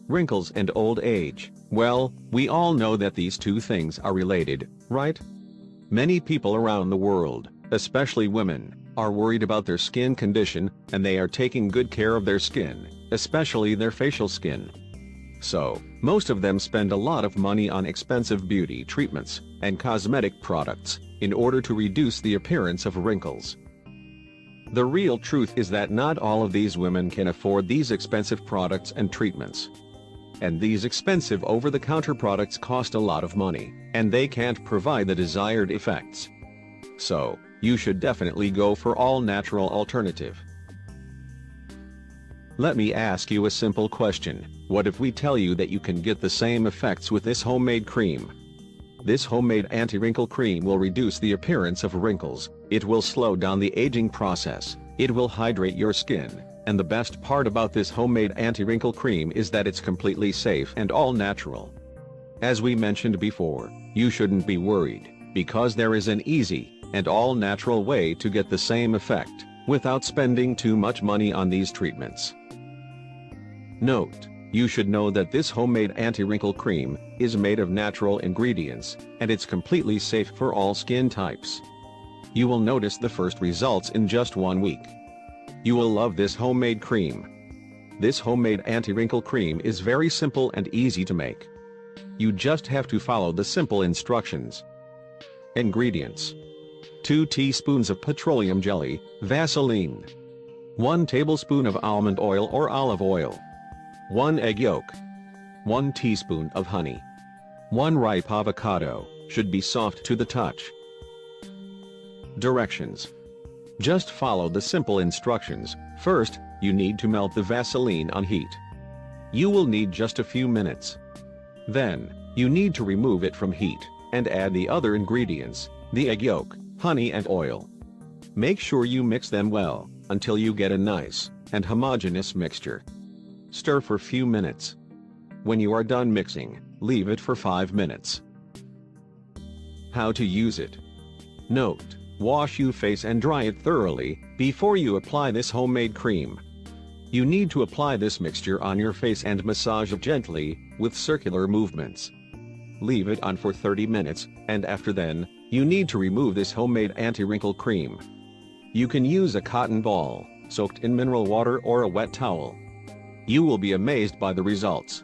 Wrinkles and old age. Well, we all know that these two things are related, right? Many people around the world, especially women, are worried about their skin condition, and they are taking good care of their skin, especially their facial skin. So, most of them spend a lot of money on expensive beauty treatments and cosmetic products in order to reduce the appearance of wrinkles. The real truth is that not all of these women can afford these expensive products and treatments. And these expensive over-the-counter products cost a lot of money, and they can't provide the desired effects. So, you should definitely go for all-natural alternative. Let me ask you a simple question. What if we tell you that you can get the same effects with this homemade cream? This homemade anti-wrinkle cream will reduce the appearance of wrinkles, it will slow down the aging process, it will hydrate your skin, and the best part about this homemade anti-wrinkle cream is that it's completely safe and all natural. As we mentioned before, you shouldn't be worried, because there is an easy and all-natural way to get the same effect, without spending too much money on these treatments. Note: you should know that this homemade anti-wrinkle cream is made of natural ingredients, and it's completely safe for all skin types. You will notice the first results in just 1 week. You will love this homemade cream. This homemade anti-wrinkle cream is very simple and easy to make. You just have to follow the simple instructions. Ingredients: 2 teaspoons of petroleum jelly, Vaseline, 1 tablespoon of almond oil or olive oil, 1 egg yolk, 1 teaspoon of honey, 1 ripe avocado, should be soft to the touch. Directions: just follow the simple instructions. First, you need to melt the Vaseline on heat. You will need just a few minutes. Then, you need to remove it from heat, and add the other ingredients, the egg yolk, honey and oil. Make sure you mix them well, until you get a nice and homogeneous mixture. Stir for few minutes. When you are done mixing, leave it for 5 minutes. How to use it. Note: wash your face and dry it thoroughly before you apply this homemade cream. You need to apply this mixture on your face and massage it gently, with circular movements. Leave it on for 30 minutes, and after then, you need to remove this homemade anti-wrinkle cream. You can use a cotton ball, soaked in mineral water or a wet towel. You will be amazed by the results.